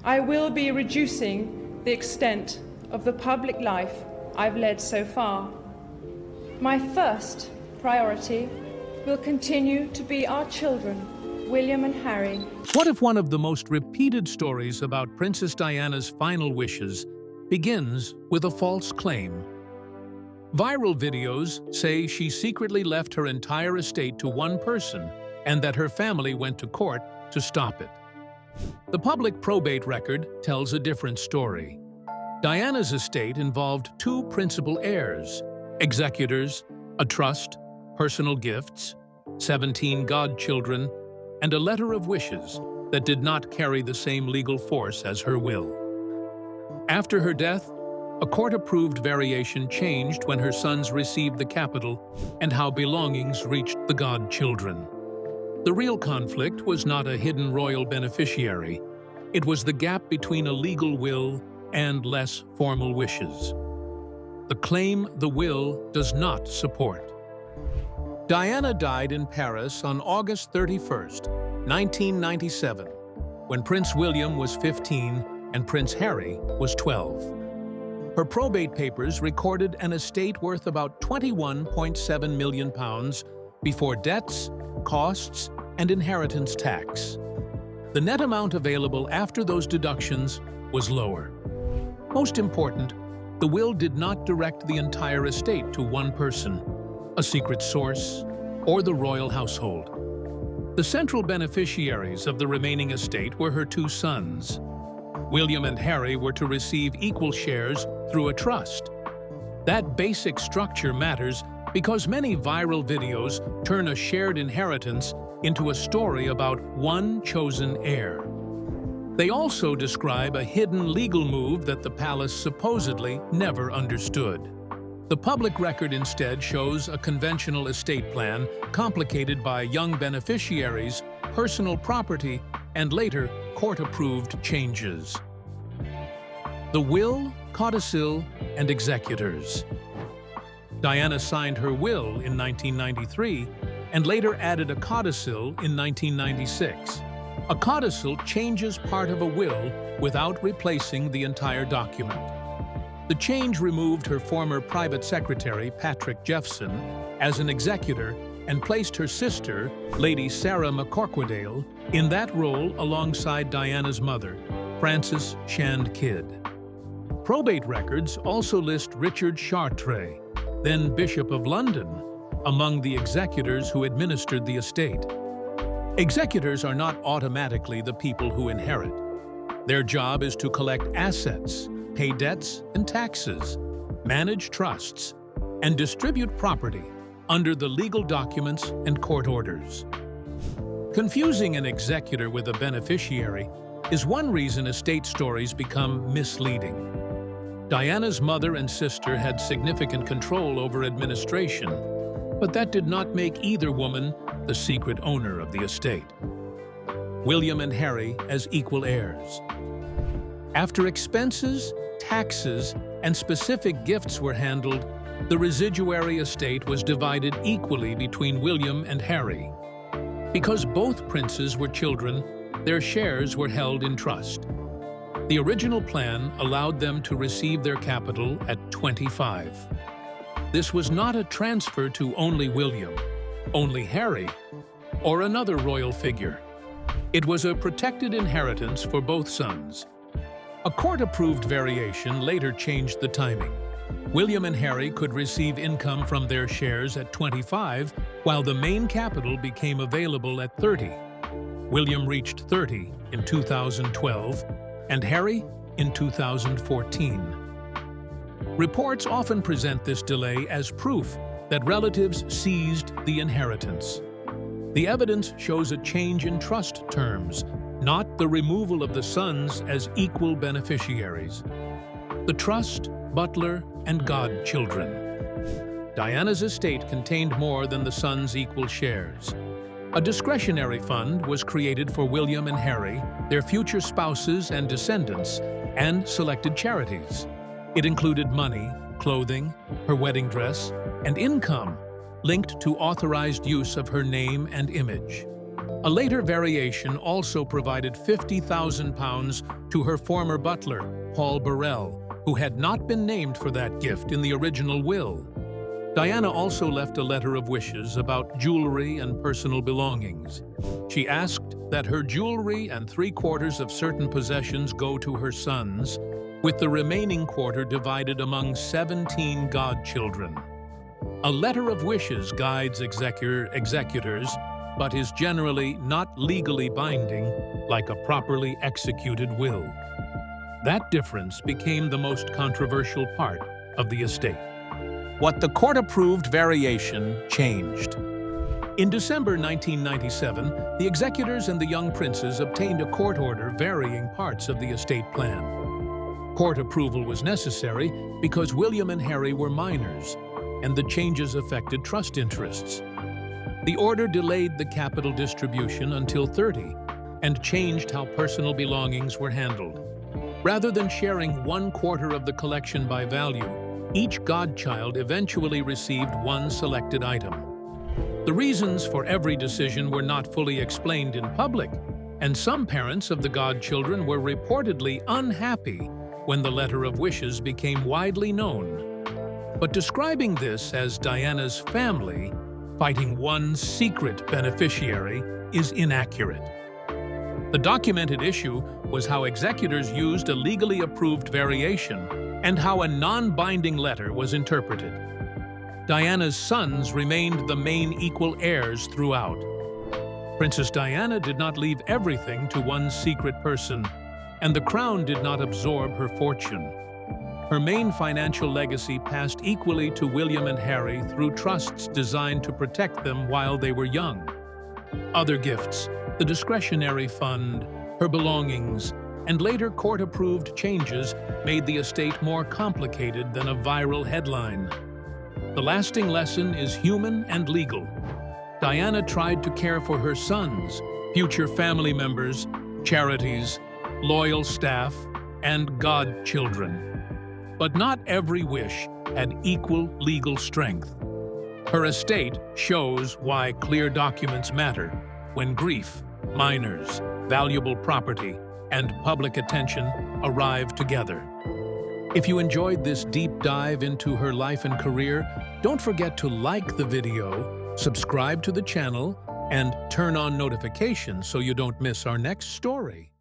I will be reducing the extent of the public life I've led so far. My first priority will continue to be our children, William and Harry. What if one of the most repeated stories about Princess Diana's final wishes begins with a false claim? Viral videos say she secretly left her entire estate to one person and that her family went to court to stop it. The public probate record tells a different story. Diana's estate involved two principal heirs, executors, a trust, personal gifts, 17 godchildren, and a letter of wishes that did not carry the same legal force as her will. After her death, a court-approved variation changed when her sons received the capital and how belongings reached the godchildren. The real conflict was not a hidden royal beneficiary. It was the gap between a legal will and less formal wishes. The claim the will does not support. Diana died in Paris on August 31st, 1997, when Prince William was 15 and Prince Harry was 12. Her probate papers recorded an estate worth about £21.7 million before debts, costs, and inheritance tax. The net amount available after those deductions was lower. Most important, the will did not direct the entire estate to one person, a secret source, or the royal household. The central beneficiaries of the remaining estate were her two sons. William and Harry were to receive equal shares through a trust. That basic structure matters because many viral videos turn a shared inheritance into a story about one chosen heir. They also describe a hidden legal move that the palace supposedly never understood. The public record instead shows a conventional estate plan complicated by young beneficiaries, personal property, and later court-approved changes. The will, codicil, and executors. Diana signed her will in 1993 and later added a codicil in 1996. A codicil changes part of a will without replacing the entire document. The change removed her former private secretary, Patrick Jeffson, as an executor and placed her sister, Lady Sarah McCorquodale, in that role alongside Diana's mother, Frances Shand Kidd. Probate records also list Richard Chartres, then Bishop of London, among the executors who administered the estate. Executors are not automatically the people who inherit. Their job is to collect assets, pay debts and taxes, manage trusts, and distribute property under the legal documents and court orders. Confusing an executor with a beneficiary is one reason estate stories become misleading. Diana's mother and sister had significant control over administration, but that did not make either woman the secret owner of the estate. William and Harry as equal heirs. After expenses, taxes, and specific gifts were handled, the residuary estate was divided equally between William and Harry. Because both princes were children, their shares were held in trust. The original plan allowed them to receive their capital at 25. This was not a transfer to only William, only Harry, or another royal figure. It was a protected inheritance for both sons. A court-approved variation later changed the timing. William and Harry could receive income from their shares at 25, while the main capital became available at 30. William reached 30 in 2012, and Harry in 2014. Reports often present this delay as proof that relatives seized the inheritance. The evidence shows a change in trust terms, not the removal of the sons as equal beneficiaries. The trust, butler, and godchildren. Diana's estate contained more than the sons' equal shares. A discretionary fund was created for William and Harry, their future spouses and descendants, and selected charities. It included money, clothing, her wedding dress, and income linked to authorized use of her name and image. A later variation also provided £50,000 to her former butler, Paul Burrell, who had not been named for that gift in the original will. Diana also left a letter of wishes about jewelry and personal belongings. She asked that her jewelry and 3/4 of certain possessions go to her sons, with the remaining quarter divided among 17 godchildren. A letter of wishes guides executors, but is generally not legally binding, like a properly executed will. That difference became the most controversial part of the estate. What the court-approved variation changed. In December 1997, the executors and the young princes obtained a court order varying parts of the estate plan. Court approval was necessary because William and Harry were minors, and the changes affected trust interests. The order delayed the capital distribution until 30 and changed how personal belongings were handled. Rather than sharing 1/4 of the collection by value, each godchild eventually received one selected item. The reasons for every decision were not fully explained in public, and some parents of the godchildren were reportedly unhappy when the letter of wishes became widely known. But describing this as Diana's family fighting one secret beneficiary is inaccurate. The documented issue was how executors used a legally approved variation and how a non-binding letter was interpreted. Diana's sons remained the main equal heirs throughout. Princess Diana did not leave everything to one secret person, and the crown did not absorb her fortune. Her main financial legacy passed equally to William and Harry through trusts designed to protect them while they were young. Other gifts, the discretionary fund, her belongings, and later court-approved changes made the estate more complicated than a viral headline. The lasting lesson is human and legal. Diana tried to care for her sons, future family members, charities, loyal staff, and godchildren. But not every wish had equal legal strength. Her estate shows why clear documents matter when grief, minors, valuable property, and public attention arrive together. If you enjoyed this deep dive into her life and career, don't forget to like the video, subscribe to the channel, and turn on notifications so you don't miss our next story.